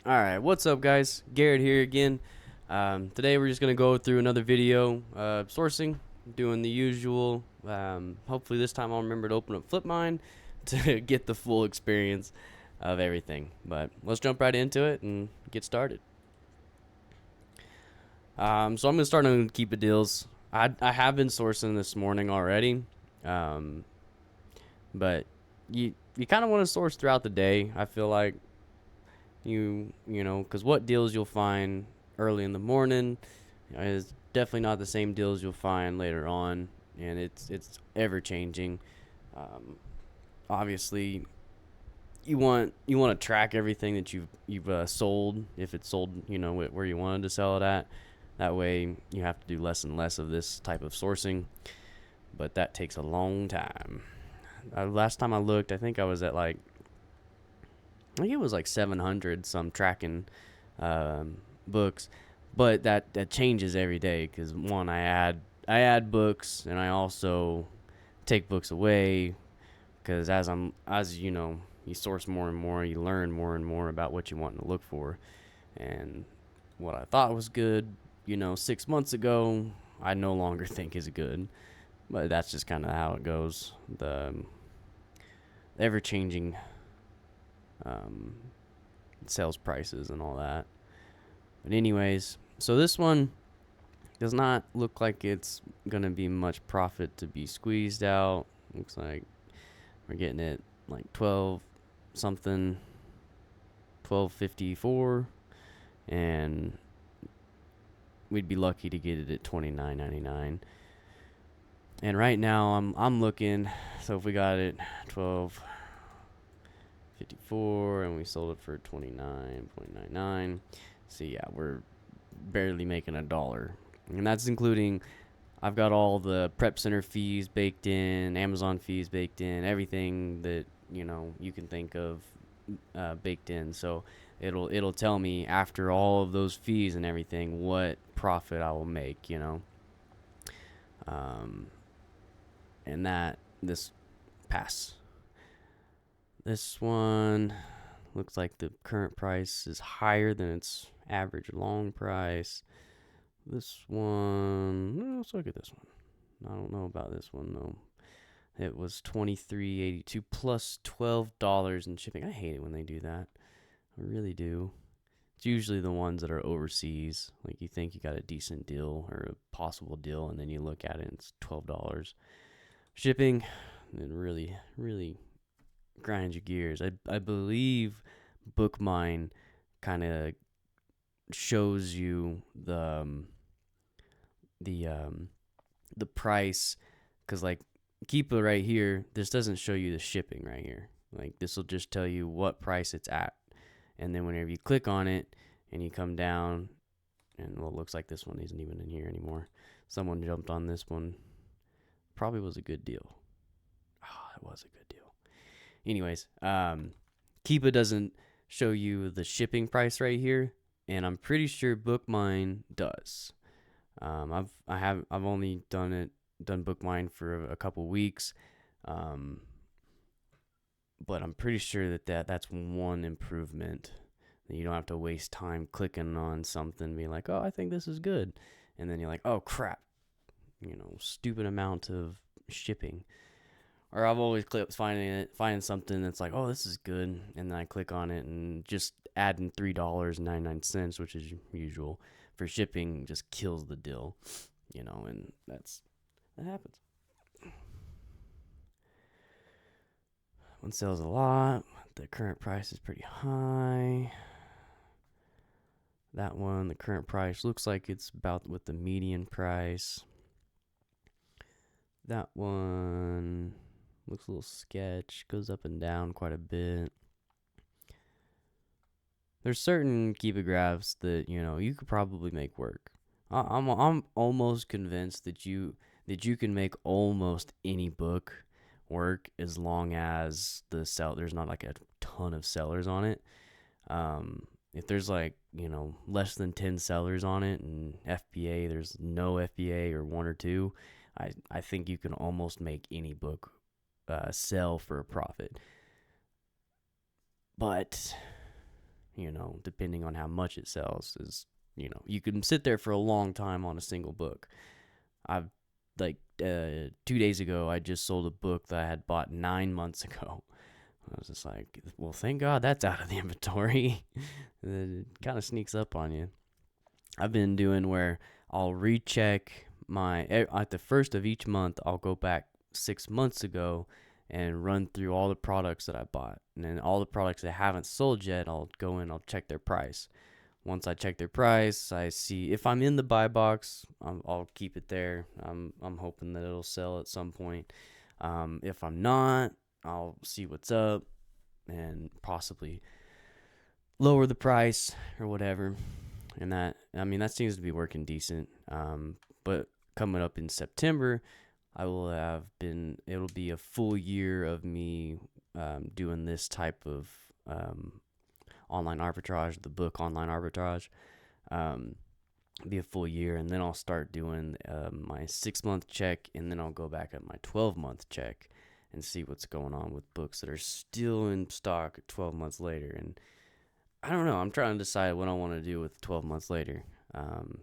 All right, what's up, guys? Garrett here again. Today we're just gonna go through another video, sourcing, doing the usual. Hopefully this time I'll remember to open up FlipMine to get the full experience of everything. But let's jump right into it and get started. So I'm gonna start on Keep It Deals. I have been sourcing this morning already, um, but you kind of want to source throughout the day. I feel like because what deals you'll find early in the morning is definitely not the same deals you'll find later on, and it's ever changing. Um, Obviously, you want to track everything that you've sold, if it's sold, where you wanted to sell it at. That way, you have to do less and less of this type of sourcing, but that takes a long time. Last time I looked, I think I was at I think it was like 700 some tracking books, but that changes every day because one, I add books, and I also take books away because as you source more and more, you learn more and more about what you want to look for, and what I thought was good 6 months ago, I no longer think is good. But that's just kind of how it goes. The ever changing um, sales prices and all that. But anyways, so this one does not look like it's gonna be much profit to be squeezed out. Looks like we're getting it like 12 something, 12.54, and we'd be lucky to get it at 29.99. And right now I'm looking. So if we got it 12.54 and we sold it for 29.99. So yeah, we're barely making $1, and that's including. I've got all the prep center fees baked in, Amazon fees baked in, everything that you can think of baked in. So it'll tell me after all of those fees and everything what profit I will make. Um, and that this one looks like the current price is higher than its average long price. This one, let's look at this one. I don't know about this one though. It was $23.82 plus $12 in shipping. I hate it when they do that. I really do. It's usually the ones that are overseas. Like you think you got a decent deal or a possible deal, and then you look at it and it's $12 shipping. It really, really grinds your gears. I believe Bookmine kind of shows you the price, because like Keep It right here, this doesn't show you the shipping right here. Like this will just tell you what price it's at, and then whenever you click on it and you come down, and well, it looks like this one isn't even in here anymore. Someone jumped on this one. Probably was a good deal. Oh, it was a good deal. Anyways, Keep It doesn't show you the shipping price right here, and I'm pretty sure Bookmine does. I've only done Bookmine for a couple weeks, um, but I'm pretty sure that's one improvement. You don't have to waste time clicking on something, and be like, oh, I think this is good, and then you're like, oh crap, stupid amount of shipping. Or I've always clicked finding something that's like, oh, this is good, and then I click on it and just adding $3.99, which is usual for shipping, just kills the deal, and that happens. One sells a lot. The current price is pretty high. That one, the current price looks like it's about with the median price. That one looks a little sketch, goes up and down quite a bit. There's certain Keep It graphs that you could probably make work. I'm almost convinced that you can make almost any book work, as long as there's not like a ton of sellers on it. If there's less than 10 sellers on it, and FBA, there's no FBA or one or two, I think you can almost make any book sell for a profit. But depending on how much it sells. Is you can sit there for a long time on a single book. I've like 2 days ago, I just sold a book that I had bought 9 months ago. I was just like, well, thank God that's out of the inventory. It kind of sneaks up on you. I've been doing where I'll recheck at the first of each month, I'll go back 6 months ago and run through all the products that I bought. And then all the products that I haven't sold yet, I'll go in, I'll check their price. Once I check their price, I see if I'm in the buy box, I'll keep it there. I'm hoping that it'll sell at some point. If I'm not, I'll see what's up and possibly lower the price or whatever. And that seems to be working decent. But coming up in September, it'll be a full year of me doing this type of online arbitrage, the book online arbitrage. Be a full year, and then I'll start doing my 6-month check, and then I'll go back at my 12-month check and see what's going on with books that are still in stock 12 months later. And I don't know. I'm trying to decide what I want to do with 12 months later.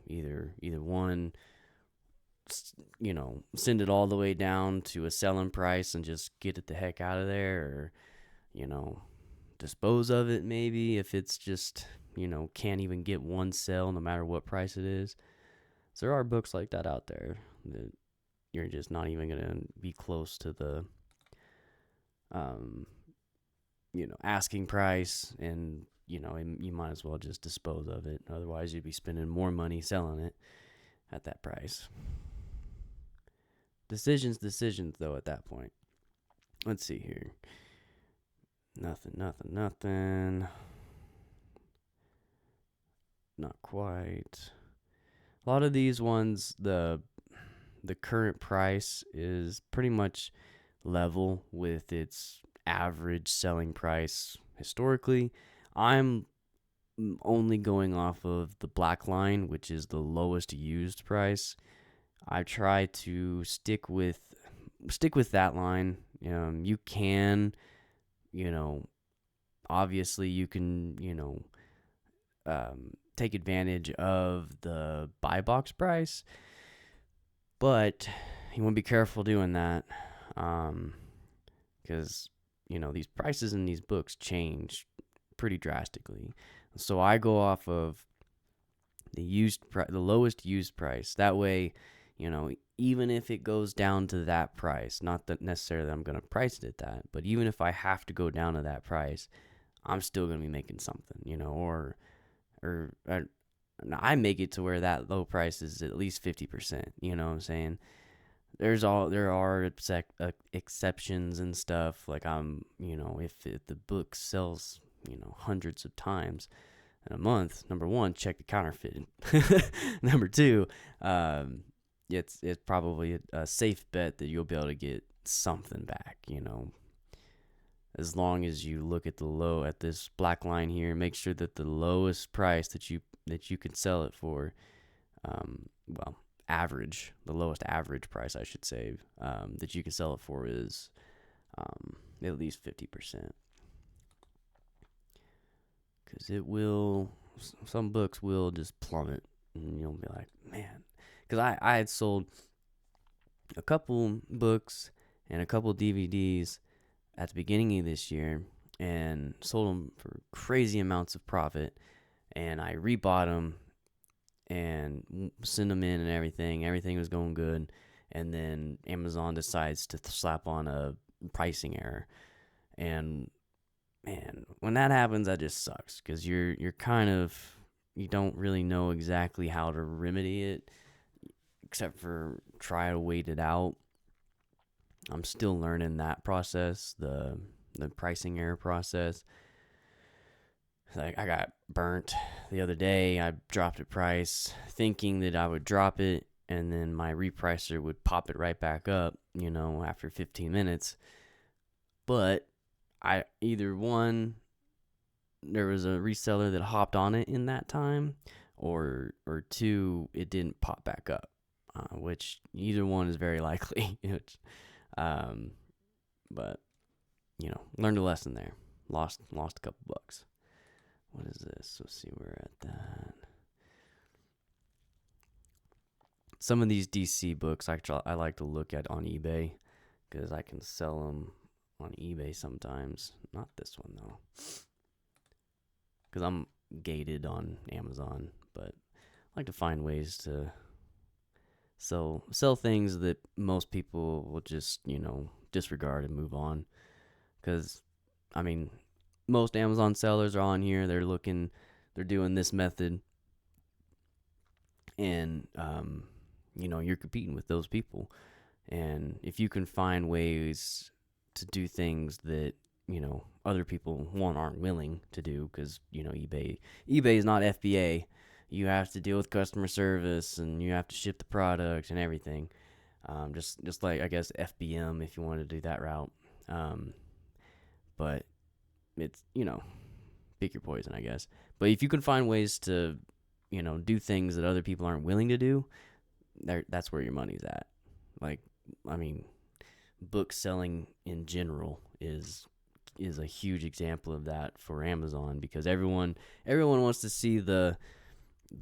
Either one, send it all the way down to a selling price and just get it the heck out of there, or dispose of it maybe if it's just can't even get one sale no matter what price it is. So there are books like that out there that you're just not even gonna be close to the asking price, and you might as well just dispose of it. Otherwise you'd be spending more money selling it at that price. Decisions though at that point. Let's see here. Nothing. Not quite. A lot of these ones, the current price is pretty much level with its average selling price historically. I'm only going off of the black line, which is the lowest used price. I try to stick with that line. You can, obviously you can, take advantage of the buy box price, but you want to be careful doing that, because these prices in these books change pretty drastically. So I go off of the lowest used price. That way, even if it goes down to that price, not that necessarily I'm going to price it at that, but even if I have to go down to that price, I'm still going to be making something, or I make it to where that low price is at least 50%. You know what I'm saying? There are exceptions and stuff. Like if the book sells, hundreds of times in a month, number one, check the counterfeit. Number two, it's probably a safe bet that you'll be able to get something back. As long as you look at this black line here, make sure that the lowest price that you can sell it for, the lowest average price, I should say, that you can sell it for is at least 50%. Because some books will just plummet, and you'll be like, man. Because I had sold a couple books and a couple DVDs at the beginning of this year, and sold them for crazy amounts of profit, and I rebought them and sent them in and everything was going good, and then Amazon decides to slap on a pricing error, and man, when that happens, that just sucks, because you don't really know exactly how to remedy it, except for try to wait it out. I'm still learning that process, the pricing error process. Like, I got burnt the other day. I dropped a price thinking that I would drop it, and then my repricer would pop it right back up, after 15 minutes. But there was a reseller that hopped on it in that time, or two, it didn't pop back up, which either one is very likely. But learned a lesson there. Lost a couple bucks. What is this? Let's see, we're at that. Some of these DC books I like to look at on eBay because I can sell them on eBay sometimes. Not this one though, because I'm gated on Amazon. But I like to find ways to sell things that most people will just disregard and move on. Because I mean, most Amazon sellers are on here. They're doing this method, and you're competing with those people. And if you can find ways to do things that other people aren't willing to do, because eBay is not FBA. You have to deal with customer service, and you have to ship the product and everything. Just like I guess FBM if you want to do that route. But it's pick your poison, I guess. But if you can find ways to do things that other people aren't willing to do, that's where your money's at. Like, I mean, book selling in general is a huge example of that for Amazon, because everyone wants to see the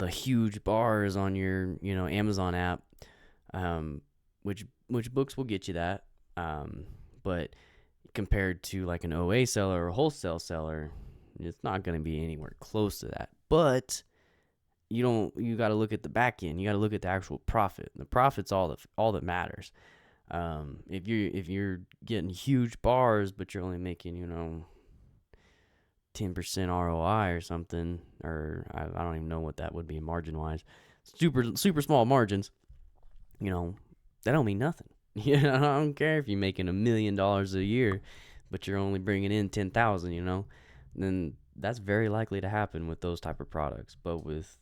huge bars on your Amazon app, which books will get you that, but compared to like an OA seller or a wholesale seller, it's not going to be anywhere close to that. But you got to look at the back end. You got to look at the actual profit. The profit's all that matters. If you're getting huge bars, but you're only making 10% ROI or something, or I don't even know what that would be margin wise. Super small margins. That don't mean nothing. I don't care if you're making $1 million a year, but you're only bringing in 10,000. Then that's very likely to happen with those type of products. But with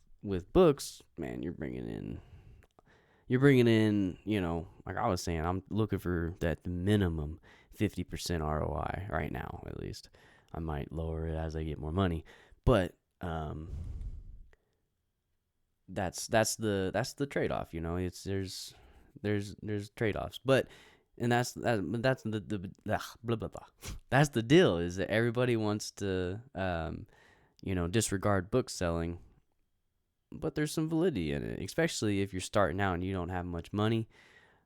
books, man, you're bringing in, like I was saying, I'm looking for that minimum 50% ROI right now, at least. I might lower it as I get more money, but that's the trade-off. It's there's trade-offs, but that's the blah blah blah. That's the deal, is that everybody wants to disregard book selling, but there's some validity in it, especially if you're starting out and you don't have much money.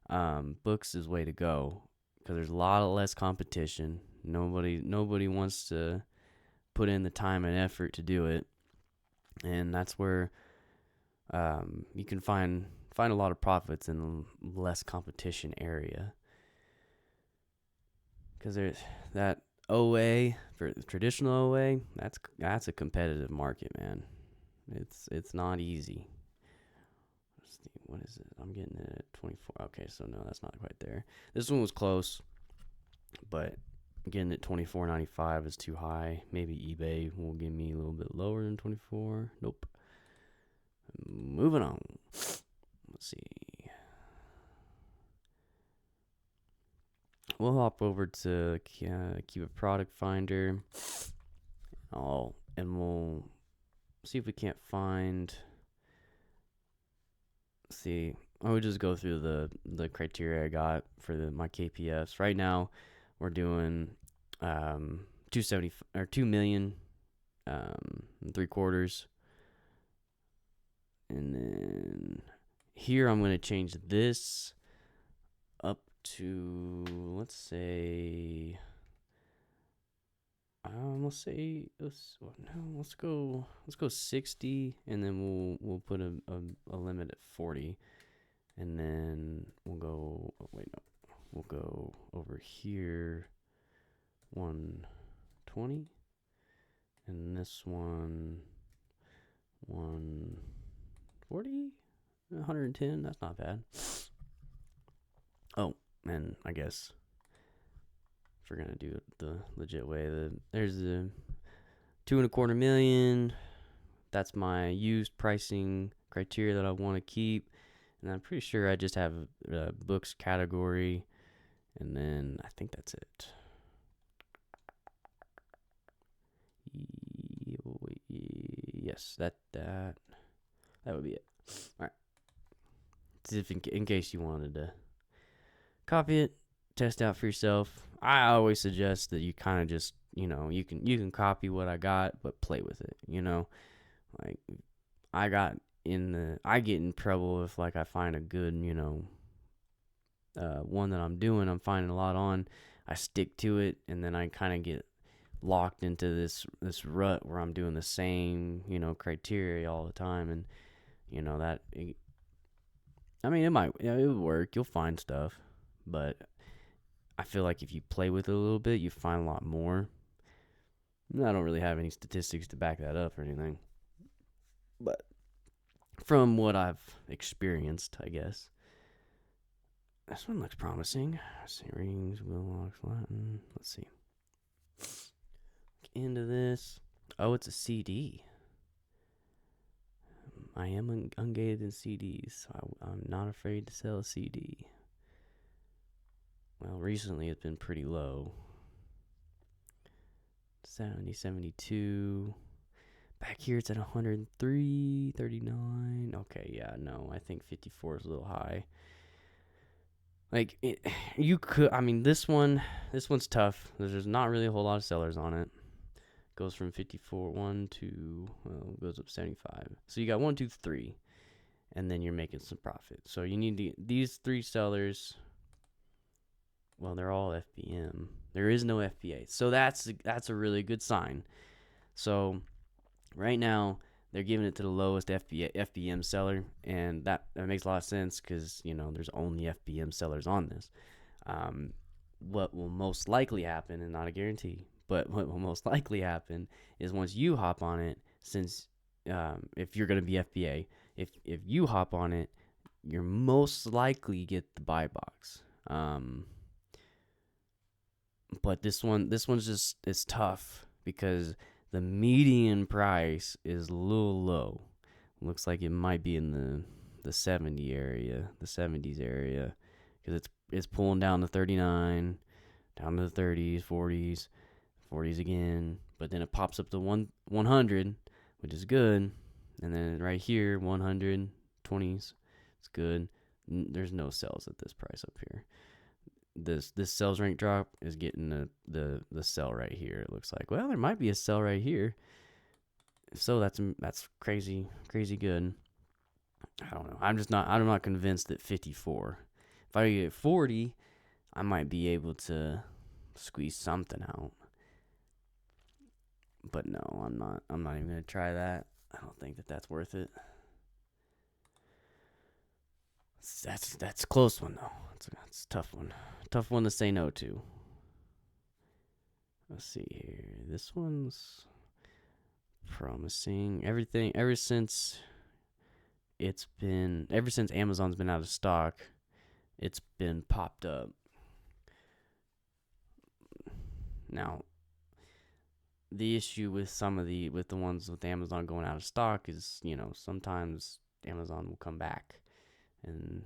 Books is way to go, because there's a lot less competition. Nobody wants to put in the time and effort to do it, and that's where you can find a lot of profits in a less competition area. Because there's that OA, for the traditional OA, that's a competitive market, man. It's not easy. Let's see, what is it? I'm getting it at 24. Okay, so no, that's not quite there. This one was close, but getting at $24.95 is too high. Maybe eBay will give me a little bit lower than 24. Nope. Moving on. Let's see. We'll hop over to keep a product finder. And we'll see if we can't find. See, I would just go through the criteria I got for my KPFs. Right now, we're doing 270 or 2 million, 3/4, and then here I'm gonna change this up to let's go 60, and then we'll put a limit at 40, and then we'll go over here 120, and this one 140, 110. That's not bad. Oh, and I guess if we're gonna do it the legit way, there's the 2.25 million. That's my used pricing criteria that I want to keep, and I'm pretty sure I just have a books category, and then I think that's it. Yes, that would be it. All right. If in case you wanted to copy it, test out for yourself. I always suggest that you kind of just you can copy what I got, but play with it. you know. Like I get in trouble if like I find a good, one that I'm finding a lot on. I stick to it, and then I kind of get locked into this rut where I'm doing the same, criteria all the time, and I mean, it would work. You'll find stuff, but I feel like if you play with it a little bit, you find a lot more. I don't really have any statistics to back that up or anything, but from what I've experienced, I guess. This one looks promising. Let's see, rings, Willox, Latin. Let's see. Into this. Oh, it's a CD. I am ungated in CDs, so I'm not afraid to sell a CD. Well, recently it's been pretty low. 70, 72. Back here it's at 103, 39. Okay, yeah, no, I think 54 is a little high. Like, you could, I mean, this one's tough. There's not really a whole lot of sellers on it. Goes from 54, 1 to, well, goes up 75. So you got 1, 2, 3, and then you're making some profit. So you need these 3 sellers. Well, they're all FBM. There is no FBA. So that's a really good sign. So right now, they're giving it to the lowest FBM seller, and that makes a lot of sense because, there's only FBM sellers on this. What will most likely happen, and not a guarantee, but what will most likely happen is once you hop on it, since if you're going to be FBA, if you hop on it, you're most likely get the buy box. But this one's just, it's tough because the median price is a little low. Looks like it might be in the 70s area, because it's pulling down to 39, down to the 30s, 40s again, but then it pops up to 100, which is good, and then right here 100, 20s, it's good. There's no sells at this price up here. This sales rank drop is getting the sell right here. It looks like, well, there might be a sell right here. So that's crazy good. I don't know. I'm not convinced that 54. If I get 40, I might be able to squeeze something out. But no, I'm not even gonna try that. I don't think that that's worth it. That's a close one though. That's a tough one. Tough one to say no to. Let's see here. This one's promising. Everything ever since Amazon's been out of stock, it's been popped up. Now, the issue with with the ones with Amazon going out of stock is, sometimes Amazon will come back, and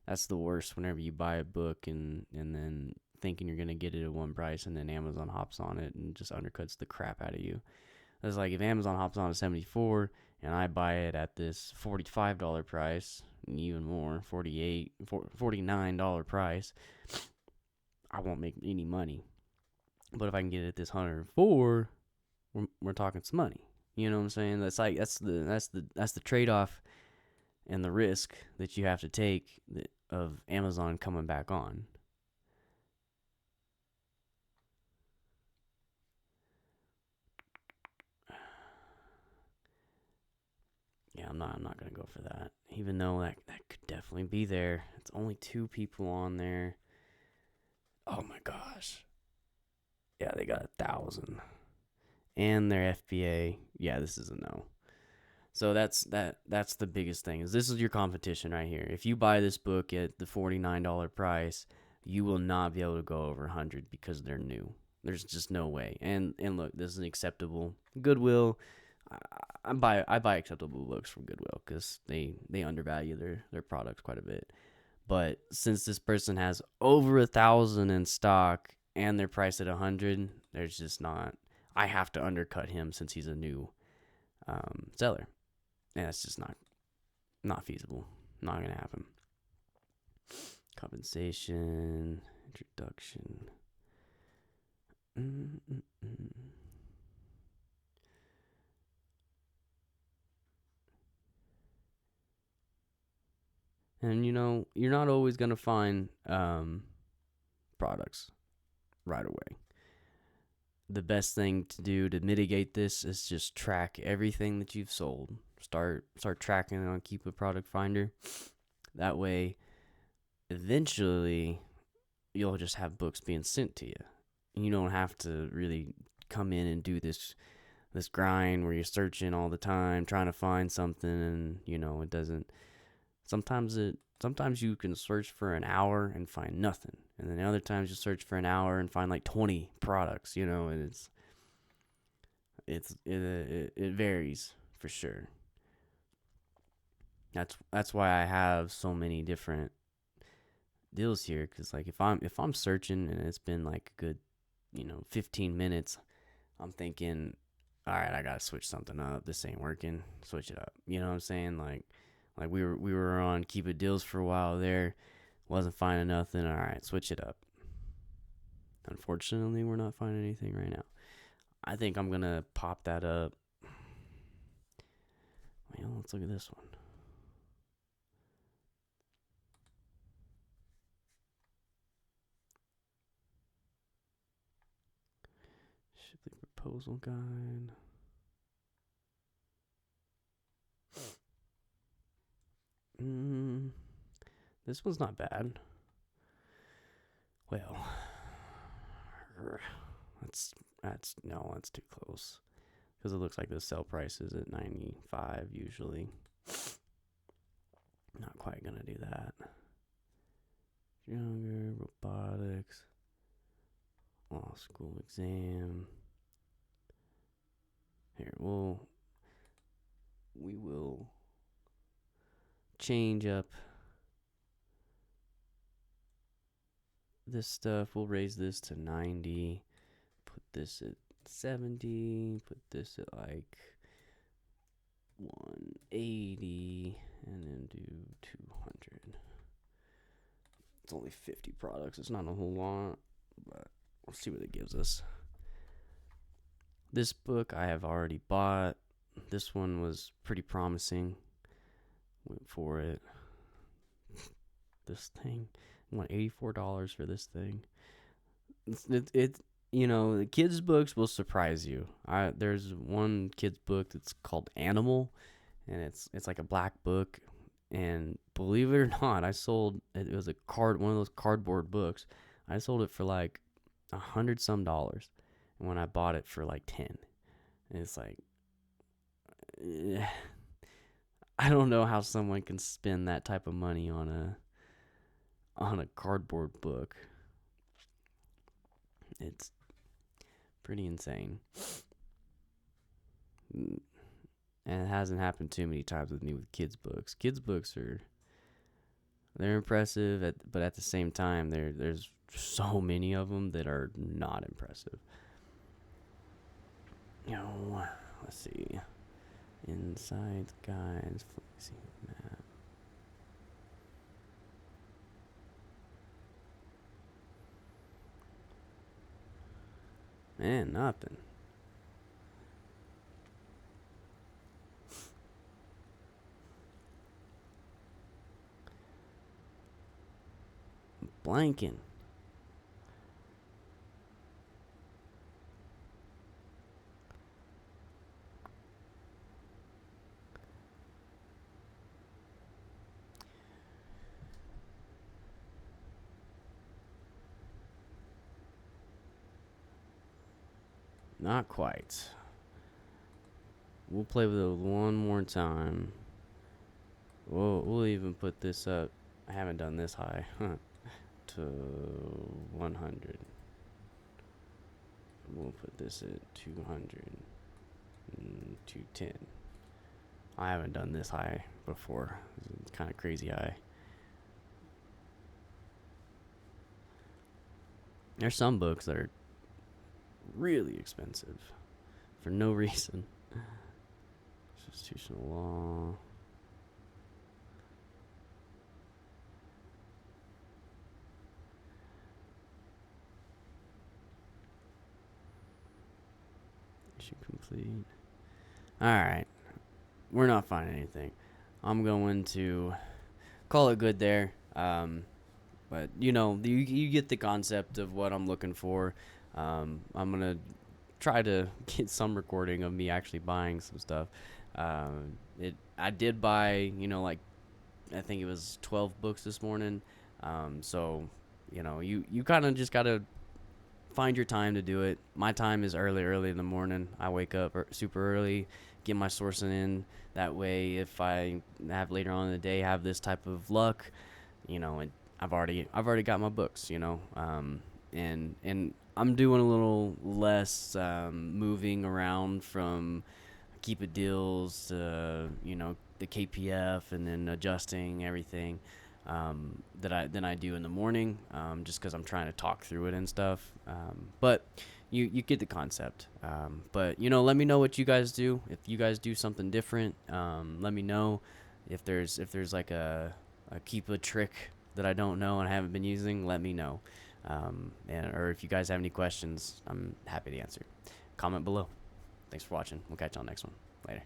that's the worst whenever you buy a book and then thinking you're going to get it at one price, and then Amazon hops on it and just undercuts the crap out of you. It's like if Amazon hops on at 74 and I buy it at this $45 price, and even more, $49 price, I won't make any money. But if I can get it at this 104, we're talking some money. You know what I'm saying? That's the trade-off and the risk that you have to take of Amazon coming back on. Yeah, I'm not gonna go for that. Even though that could definitely be there. It's only 2 people on there. Oh my gosh. Yeah, they got 1,000. And their FBA. Yeah, this is a no. So that's the biggest thing. This is your competition right here. If you buy this book at the $49 price, you will not be able to go over 100 because they're new. There's just no way. And look, this is acceptable. Goodwill. I buy acceptable books from Goodwill because they undervalue their products quite a bit. But since this person has over 1,000 in stock and they're priced at 100, there's just not. I have to undercut him since he's a new seller, and that's just not feasible. Not gonna happen. Compensation, introduction. And you're not always going to find products right away. The best thing to do to mitigate this is just track everything that you've sold. Start tracking it on Keep a Product Finder. That way, eventually, you'll just have books being sent to you. You don't have to really come in and do this grind where you're searching all the time trying to find something, and it doesn't. Sometimes you can search for an hour and find nothing, and then other times you search for an hour and find like 20 products. And it varies for sure. That's why I have so many different deals here, because like if I'm searching and it's been like a good 15 minutes, I'm thinking, all right, I gotta switch something up. This ain't working. Switch it up. You know what I'm saying? Like we were on Keep It Deals for a while there. Wasn't finding nothing. All right, switch it up. Unfortunately, we're not finding anything right now. I think I'm gonna pop that up. Well, let's look at this one. Shipley Proposal Guide. This one's not bad. Well, that's too close, because it looks like the sell price is at 95 usually. Not quite gonna do that. Younger robotics, law school exam. Here, we will change up this stuff. We'll raise this to 90. Put this at 70. Put this at like 180, and then do 200. It's only 50 products. It's not a whole lot, but we'll see what it gives us. This book I have already bought. This one was pretty promising. Went for it. This thing, I want $84 for this thing. It the kids' books will surprise you. There's one kids' book that's called Animal, and it's like a black book. And believe it or not, I sold it. It was one of those cardboard books. I sold it for like $100 some, and when I bought it for like 10, and it's like, I don't know how someone can spend that type of money on a cardboard book. It's pretty insane. And it hasn't happened too many times with me with kids' books. Kids' books they're impressive, but at the same time, there's so many of them that are not impressive. Let's see. Inside guides, flexi map. Man, nothing. Blanking. Not quite. We'll play with it one more time. We'll even put this up. I haven't done this high. To 100. We'll put this at 200. 210. I haven't done this high before. It's kind of crazy high. There's some books that are really expensive for no reason. Constitutional law. Issue complete. Alright. We're not finding anything. I'm going to call it good there. But you get the concept of what I'm looking for. I'm gonna try to get some recording of me actually buying some stuff. It I did buy, like, I think it was 12 books this morning. So you kind of just gotta find your time to do it. My time is early in the morning. I wake up super early, get my sourcing in. That way, if I have later on in the day have this type of luck, and I've already got my books, and I'm doing a little less moving around from keep it deals to the KPF and then adjusting everything than I do in the morning, just because I'm trying to talk through it and stuff. But you get the concept. But let me know what you guys do. If you guys do something different, let me know. If there's like a keep a trick that I don't know and I haven't been using, let me know. Or if you guys have any questions, I'm happy to answer. Comment below. Thanks for watching. We'll catch you on the next one. Later.